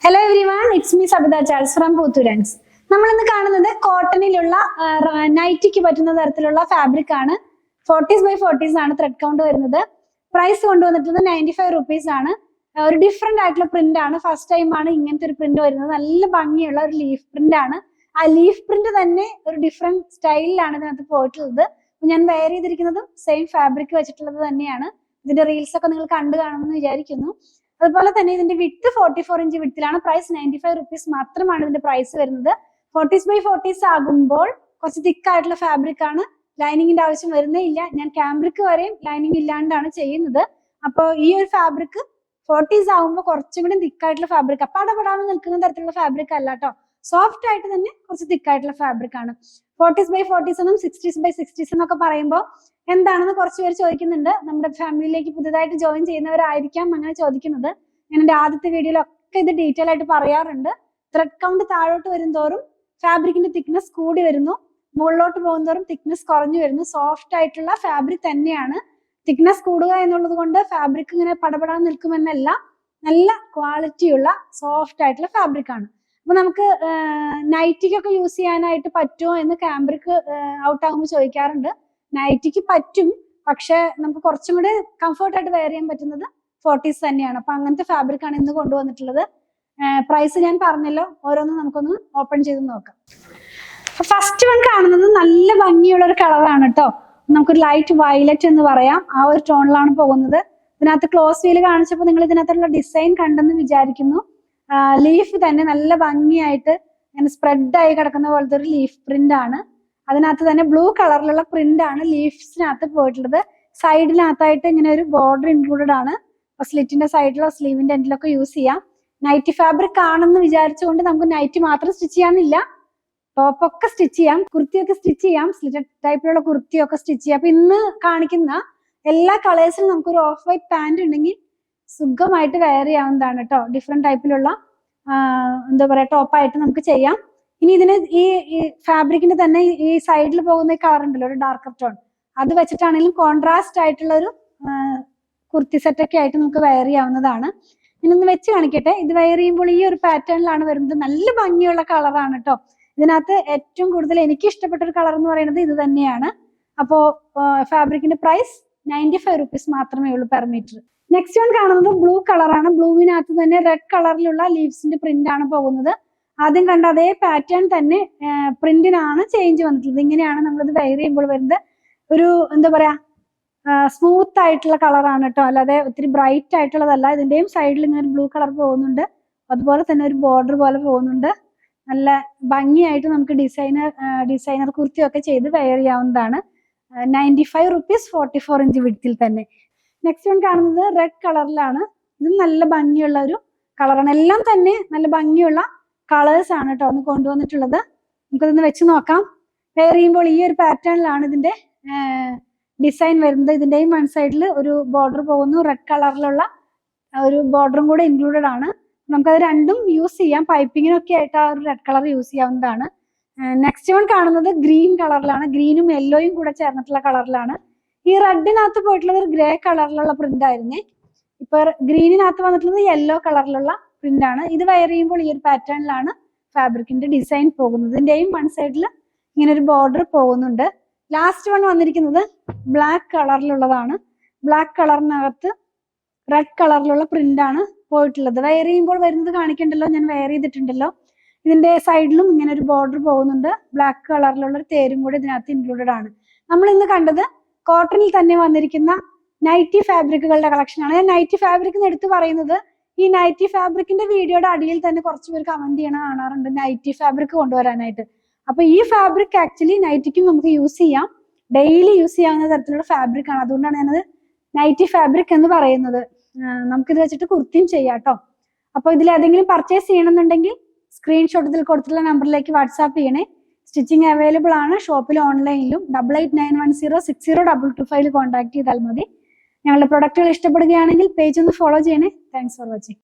Hello everyone, it's me Sabitha Charles from പൂത്തുരൻസ്. നമ്മൾ ഇന്ന് കാണുന്നത് കോട്ടണിലുള്ള നൈറ്റിക്ക് പറ്റുന്ന തരത്തിലുള്ള ഫാബ്രിക് ആണ്. 40s by 40s ആണ് ത്രെഡ് കൗണ്ട് വരുന്നത്. പ്രൈസ് കൊണ്ടുവന്നിട്ടുള്ളത് 95 റുപ്പീസ് ആണ്. ഒരു ഡിഫറെന്റ് ആയിട്ടുള്ള പ്രിന്റ് ആണ്. ഫസ്റ്റ് ടൈം ആണ് ഇങ്ങനത്തെ ഒരു പ്രിന്റ് വരുന്നത്. നല്ല ഭംഗിയുള്ള ഒരു ലീഫ് പ്രിന്റ് ആണ്. ആ ലീഫ് പ്രിന്റ് തന്നെ ഒരു ഡിഫറെന്റ് സ്റ്റൈലിലാണ് ഇതിനകത്ത് പോയിട്ടുള്ളത്. ഞാൻ വെയർ ചെയ്തിരിക്കുന്നതും സെയിം ഫാബ്രിക് വെച്ചിട്ടുള്ളത് തന്നെയാണ്. ഇതിന്റെ റീൽസ് ഒക്കെ നിങ്ങൾ കണ്ടു കാണുമെന്ന് വിചാരിക്കുന്നു. അതുപോലെ തന്നെ ഇതിന്റെ വിഡ്ത്ത് 44 ഇഞ്ച് വിഡ്ത്തിലാണ്. പ്രൈസ് 95 റുപ്പീസ് മാത്രമാണ് ഇതിന്റെ പ്രൈസ് വരുന്നത്. 40s by 40s ആകുമ്പോൾ കുറച്ച് തിക്ക് ആയിട്ടുള്ള ഫാബ്രിക് ആണ്. ലൈനിങ്ങിന്റെ ആവശ്യം വരുന്നേ ഇല്ല. ഞാൻ ക്യാമ്പ്രിക് വരെയും ലൈനിങ് ഇല്ലാണ്ടാണ് ചെയ്യുന്നത്. അപ്പോൾ ഈ ഒരു ഫാബ്രിക് 40s ആകുമ്പോൾ കുറച്ചും കൂടി തിക്കായിട്ടുള്ള ഫാബ്രിക്, പടപടാന്ന് നിൽക്കുന്ന തരത്തിലുള്ള ഫാബ്രിക് അല്ല കേട്ടോ. സോഫ്റ്റ് ആയിട്ട് തന്നെ കുറച്ച് തിക്കായിട്ടുള്ള ഫാബ്രിക് ആണ്. 40s by 40s എന്നും 60s by 60s എന്നൊക്കെ പറയുമ്പോൾ എന്താണെന്ന് കുറച്ച് പേര് ചോദിക്കുന്നുണ്ട്. നമ്മുടെ ഫാമിലിയിലേക്ക് പുതുതായിട്ട് ജോയിൻ ചെയ്യുന്നവരായിരിക്കാം അങ്ങനെ ചോദിക്കുന്നത്. ഞാൻ എൻ്റെ ആദ്യത്തെ വീഡിയോയിലൊക്കെ ഇത് ഡീറ്റെയിൽ ആയിട്ട് പറയാറുണ്ട്. ത്രെഡ് കൗണ്ട് താഴോട്ട് വരുന്തോറും ഫാബ്രിക്കിന്റെ തിക്നെസ് കൂടി വരുന്നു, മുകളിലോട്ട് പോകുന്തോറും തിക്നെസ് കുറഞ്ഞു വരുന്നു. സോഫ്റ്റ് ആയിട്ടുള്ള ഫാബ്രിക് തന്നെയാണ്. തിക്നെസ് കൂടുക എന്നുള്ളത് കൊണ്ട് ഫാബ്രിക് ഇങ്ങനെ പടപടാൻ നിൽക്കുമെന്നല്ല, നല്ല ക്വാളിറ്റിയുള്ള സോഫ്റ്റ് ആയിട്ടുള്ള ഫാബ്രിക് ആണ്. അപ്പൊ നമുക്ക് നൈറ്റിക്കൊക്കെ യൂസ് ചെയ്യാനായിട്ട് പറ്റുമോ എന്ന് ക്യാമ്പ്രിക് ഔട്ട് ആകുമ്പോൾ ചോദിക്കാറുണ്ട്. നൈറ്റിക്ക് പറ്റും, പക്ഷെ നമുക്ക് കുറച്ചും കൂടി കംഫർട്ടായിട്ട് വെയർ ചെയ്യാൻ പറ്റുന്നത് 40s തന്നെയാണ്. അപ്പൊ അങ്ങനത്തെ ഫാബ്രിക് ആണ് ഇന്ന് കൊണ്ടുവന്നിട്ടുള്ളത്. പ്രൈസ് ഞാൻ പറഞ്ഞല്ലോ, ഓരോന്നും നമുക്കൊന്ന് ഓപ്പൺ ചെയ്ത് നോക്കാം. ഫസ്റ്റ് വൺ കാണുന്നത് നല്ല ഭംഗിയുള്ള ഒരു കളറാണ് കേട്ടോ. നമുക്കൊരു ലൈറ്റ് വയലറ്റ് എന്ന് പറയാം. ആ ഒരു ടോണിലാണ് പോകുന്നത്. ഇതിനകത്ത് ക്ലോസ് വീല് കാണിച്ചപ്പോൾ നിങ്ങൾ ഇതിനകത്തുള്ള ഡിസൈൻ കണ്ടെന്ന് വിചാരിക്കുന്നു. ലീഫ് തന്നെ നല്ല ഭംഗിയായിട്ട് ഇങ്ങനെ സ്പ്രെഡ് ആയി കിടക്കുന്ന പോലത്തെ ഒരു ലീഫ് പ്രിന്റ് ആണ്. അതിനകത്ത് തന്നെ ബ്ലൂ കളറിലുള്ള പ്രിന്റ് ആണ് ലീഫ്സിനകത്ത് പോയിട്ടുള്ളത്. സൈഡിനകത്തായിട്ട് ഇങ്ങനെ ഒരു ബോർഡർ ഇൻക്ലൂഡഡ് ആണ്. സ്ലിറ്റിന്റെ സൈഡിലോ സ്ലീവിന്റെ എൻഡിലൊക്കെ യൂസ് ചെയ്യാം. നൈറ്റി ഫാബ്രിക് ആണെന്ന് വിചാരിച്ചുകൊണ്ട് നമുക്ക് നൈറ്റി മാത്രം സ്റ്റിച്ച് ചെയ്യാനില്ല, ടോപ്പൊക്കെ സ്റ്റിച്ച് ചെയ്യാം, കുർത്തിയൊക്കെ സ്റ്റിച്ച് ചെയ്യാം, സ്ലിറ്റഡ് ടൈപ്പിലുള്ള കുർത്തിയൊക്കെ സ്റ്റിച്ച് ചെയ്യാം. അപ്പൊ ഇന്ന് കാണിക്കുന്ന എല്ലാ കളേഴ്സിലും നമുക്കൊരു ഓഫ് വൈറ്റ് പാന്റ് ഉണ്ടെങ്കിൽ സുഖമായിട്ട് വെയർ ചെയ്യാവുന്നതാണ് കേട്ടോ. ഡിഫറെന്റ് ടൈപ്പിലുള്ള എന്താ പറയാ ടോപ്പായിട്ട് നമുക്ക് ചെയ്യാം. ഇനി ഇതിന് ഈ ഫാബ്രിക്കിന്റെ തന്നെ ഈ സൈഡിൽ പോകുന്ന ഈ കളർ ഉണ്ടല്ലോ, ഒരു ഡാർക്കർ ടോൺ, അത് വെച്ചിട്ടാണെങ്കിലും കോൺട്രാസ്റ്റ് ആയിട്ടുള്ള ഒരു കുർത്തി സെറ്റൊക്കെ ആയിട്ട് നമുക്ക് വെയർ ചെയ്യാവുന്നതാണ്. ഇതൊന്ന് വെച്ച് കാണിക്കട്ടെ. ഇത് വെയർ ചെയ്യുമ്പോൾ ഈ ഒരു പാറ്റേണിലാണ് വരുന്നത്. നല്ല ഭംഗിയുള്ള കളറാണ് കേട്ടോ. ഇതിനകത്ത് ഏറ്റവും കൂടുതൽ എനിക്ക് ഇഷ്ടപ്പെട്ട ഒരു കളർ എന്ന് പറയുന്നത് ഇത് തന്നെയാണ്. അപ്പോ ഫാബ്രിക്കിന്റെ പ്രൈസ് 95 റുപ്പീസ് മാത്രമേ ഉള്ളൂ പെർ മീറ്റർ. നെക്സ്റ്റ് വൺ കാണുന്നത് ബ്ലൂ കളറാണ്. ബ്ലൂവിനകത്ത് തന്നെ റെഡ് കളറിലുള്ള ലീവ്സിന്റെ പ്രിന്റ് ആണ് പോകുന്നത്. ആദ്യം കണ്ട അതേ പാറ്റേൺ തന്നെ പ്രിന്റിനാണ് ചേഞ്ച് വന്നിട്ടുള്ളത്. ഇങ്ങനെയാണ് നമ്മളിത് വെയർ ചെയ്യുമ്പോൾ വരുന്നത്. ഒരു എന്താ പറയാ സ്മൂത്ത് ആയിട്ടുള്ള കളറാണ് കേട്ടോ, അല്ലാതെ ഒത്തിരി ബ്രൈറ്റ് ആയിട്ടുള്ളതല്ല. ഇതിന്റെയും സൈഡിൽ ഇങ്ങനെ ബ്ലൂ കളർ പോകുന്നുണ്ട്, അതുപോലെ തന്നെ ഒരു ബോർഡർ പോലെ പോകുന്നുണ്ട്. നല്ല ഭംഗിയായിട്ട് നമുക്ക് ഡിസൈനർ കുർത്തിയൊക്കെ ചെയ്ത് വെയർ ചെയ്യാവുന്നതാണ്. 95 റുപ്പീസ് 44 ഇഞ്ച് വിഡ്ത്തിൽ തന്നെ. നെക്സ്റ്റ് വൺ കാണുന്നത് റെഡ് കളറിലാണ്. ഇതും നല്ല ഭംഗിയുള്ള ഒരു കളറാണ്. എല്ലാം തന്നെ നല്ല ഭംഗിയുള്ള കളേഴ്സ് ആണ് കേട്ടോ ഒന്ന് കൊണ്ടുവന്നിട്ടുള്ളത്. നമുക്കതൊന്ന് വെച്ച് നോക്കാം. വെയർ ചെയ്യുമ്പോൾ ഈ ഒരു പാറ്റേണിലാണ് ഇതിന്റെ ഡിസൈൻ വരുന്നത്. ഇതിന്റെയും വൺ സൈഡിൽ ഒരു ബോർഡർ പോകുന്നു, റെഡ് കളറിലുള്ള ഒരു ബോർഡറും കൂടെ ഇൻക്ലൂഡഡ് ആണ്. നമുക്കത് രണ്ടും യൂസ് ചെയ്യാം. പൈപ്പിങ്ങിനൊക്കെ ആയിട്ട് ആ ഒരു റെഡ് കളർ യൂസ് ചെയ്യാവുന്നതാണ്. നെക്സ്റ്റ് വൺ കാണുന്നത് ഗ്രീൻ കളറിലാണ്. ഗ്രീനും യെല്ലോയും കൂടെ ചേർന്നിട്ടുള്ള കളറിലാണ്. ഈ റെഡിനകത്ത് പോയിട്ടുള്ളത് ഒരു ഗ്രേ കളറിലുള്ള പ്രിന്റ് ആയിരുന്നേ. ഇപ്പൊ ഗ്രീനിനകത്ത് വന്നിട്ടുള്ളത് യെല്ലോ കളറിലുള്ള പ്രിന്റ് ആണ്. ഇത് വെയർ ചെയ്യുമ്പോൾ ഈ ഒരു പാറ്റേണിലാണ് ഫാബ്രിക്കിന്റെ ഡിസൈൻ പോകുന്നത്. ഇതിന്റെയും വൺ സൈഡിൽ ഇങ്ങനെ ഒരു ബോർഡർ പോകുന്നുണ്ട്. ലാസ്റ്റ് വൺ വന്നിരിക്കുന്നത് ബ്ലാക്ക് കളറിലുള്ളതാണ്. ബ്ലാക്ക് കളറിനകത്ത് റെഡ് കളറിലുള്ള പ്രിന്റ് ആണ് പോയിട്ടുള്ളത്. വെയർ ചെയ്യുമ്പോൾ വരുന്നത് കാണിക്കണ്ടല്ലോ, ഞാൻ വെയർ ചെയ്തിട്ടുണ്ടല്ലോ. ഇതിന്റെ സൈഡിലും ഇങ്ങനെ ഒരു ബോർഡർ പോകുന്നുണ്ട്. ബ്ലാക്ക് കളറിലുള്ള ഒരു തേരും കൂടി ഇതിനകത്ത് ഇൻക്ലൂഡഡ് ആണ്. നമ്മൾ ഇന്ന് കണ്ടത് കോട്ടണിൽ തന്നെ വന്നിരിക്കുന്ന നൈറ്റി ഫാബ്രിക്കുകളുടെ കളക്ഷനാണ്. ഞാൻ നൈറ്റി ഫാബ്രിക് എന്ന് എടുത്ത് പറയുന്നത് ഈ നൈറ്റി ഫാബ്രിക്കിന്റെ വീഡിയോയുടെ അടിയിൽ തന്നെ കുറച്ച് പേര് കമന്റ് ചെയ്യണ കാണാറുണ്ട്, നൈറ്റി ഫാബ്രിക് കൊണ്ടുവരാനായിട്ട്. അപ്പൊ ഈ ഫാബ്രിക് ആക്ച്വലി നൈറ്റിക്കും നമുക്ക് യൂസ് ചെയ്യാം, ഡെയിലി യൂസ് ചെയ്യാവുന്ന തരത്തിലുള്ള ഫാബ്രിക് ആണ്. അതുകൊണ്ടാണ് ഞാനത് നൈറ്റി ഫാബ്രിക് എന്ന് പറയുന്നത്. നമുക്കിത് വെച്ചിട്ട് കുർത്തിയും ചെയ്യാം കേട്ടോ. അപ്പൊ ഇതിൽ ഏതെങ്കിലും പർച്ചേസ് ചെയ്യണമെന്നുണ്ടെങ്കിൽ സ്ക്രീൻഷോട്ട് ഇതിൽ കൊടുത്തിട്ടുള്ള നമ്പറിലേക്ക് വാട്സാപ്പ് ചെയ്യണേ. സ്റ്റിച്ചിങ് അവൈലബിൾ ആണ് ഷോപ്പിലും ഓൺലൈനിലും. 8891060225 കോൺടാക്ട് ചെയ്താൽ മതി. ഞങ്ങളുടെ പ്രൊഡക്റ്റുകൾ ഇഷ്ടപ്പെടുകയാണെങ്കിൽ പേജ് ഒന്ന് ഫോളോ ചെയ്യണേ. Thanks for watching.